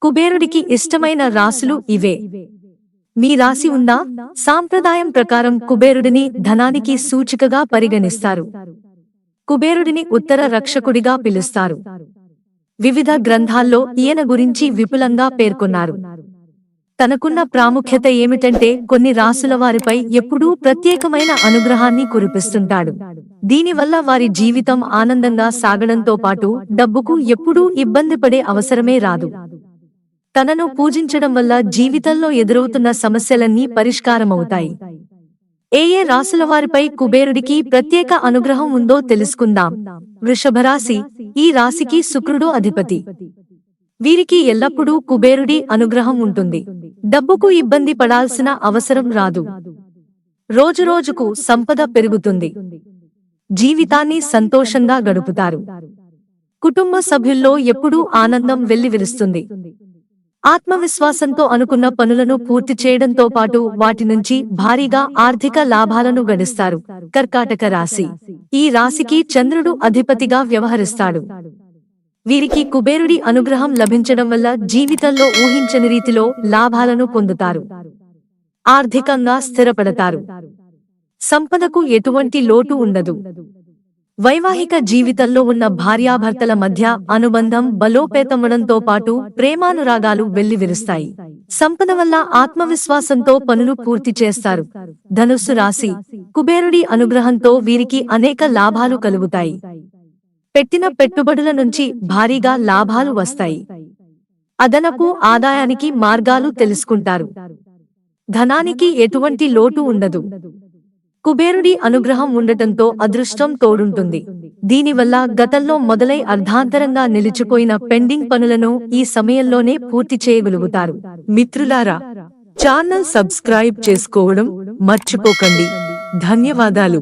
కుబేరుడికి ఇష్టమైన రాసులు ఇవే. మీ రాశి ఉందా? సాంప్రదాయం ప్రకారం కుబేరుడిని ధనానికి సూచికగా పరిగణిస్తారు. కుబేరుడిని ఉత్తర రక్షకుడిగా పిలుస్తారు. వివిధ గ్రంథాల్లో ఈయన గురించి విపులంగా పేర్కొన్నారు. తనకున్న ప్రాముఖ్యత ఏమిటంటే కొన్ని రాసుల వారిపై ఎప్పుడూ ప్రత్యేకమైన అనుగ్రహాన్ని కురిపిస్తుంటాడు. దీనివల్ల వారి జీవితం ఆనందంగా సాగడంతో పాటు డబ్బుకు ఎప్పుడూ ఇబ్బంది పడే అవసరమే రాదు. తనను పూజించడం వల్ల జీవితంలో ఎదురవుతున్న సమస్యలన్నీ పరిష్కారమవుతాయి. ఏ రాసుల వారిపై కుబేరుడికి ప్రత్యేక అనుగ్రహం ఉందో తెలుసుకుందాం. వృషభరాశి. ఈ రాశికి శుక్రుడు అధిపతి. వీరికి ఎల్లప్పుడూ కుబేరుడి అనుగ్రహం ఉంటుంది. డబ్బుకు ఇబ్బంది పడాల్సిన అవసరం రాదు. రోజురోజుకు సంపద పెరుగుతుంది. జీవితాన్ని సంతోషంగా గడుపుతారు. కుటుంబ సభ్యుల్లో ఎప్పుడూ ఆనందం వెల్లివిరుస్తుంది. ఆత్మవిశ్వాసంతో అనుకున్న పనులను పూర్తి చేయడంతో పాటు వాటి నుంచి భారీగా ఆర్థిక లాభాలను గడిస్తారు. కర్కాటక రాశి. ఈ రాశికి చంద్రుడు అధిపతిగా వ్యవహరిస్తాడు. వీరికి కుబేరుడి అనుగ్రహం లభించడం వల్ల జీవితంలో ఊహించని రీతిలో లాభాలను పొందుతారు. ఆర్థికంగా స్థిరపడతారు. సంపదకు ఎటువంటి లోటు ఉండదు. వైవాహిక జీవితంలో ఉన్న భార్యాభర్తల మధ్య అనుబంధం బలోపేతమవడంతో పాటు ప్రేమానురాగాలు వెల్లివిరుస్తాయి. సంపద వల్ల ఆత్మవిశ్వాసంతో పనులు పూర్తి చేస్తారు. ధనుస్సు రాశి. కుబేరుడి అనుగ్రహంతో వీరికి అనేక లాభాలు కలుగుతాయి. పెట్టిన పెట్టుబడుల నుంచి భారీగా లాభాలు వస్తాయి. అదనపు ఆదాయానికి మార్గాలు తెలుసుకుంటారు. ధనానికి ఎటువంటి లోటు ఉండదు. కుబేరుడి అనుగ్రహం ఉండటంతో అదృష్టం తోడుంటుంది. దీనివల్ల గతంలో మొదలై అర్ధాంతరంగా నిలిచిపోయిన పెండింగ్ పనులను ఈ సమయంలోనే పూర్తి చేయగలుగుతారు. మిత్రులారా, ఛానల్ సబ్స్క్రైబ్ చేసుకోవడం మర్చిపోకండి. ధన్యవాదాలు.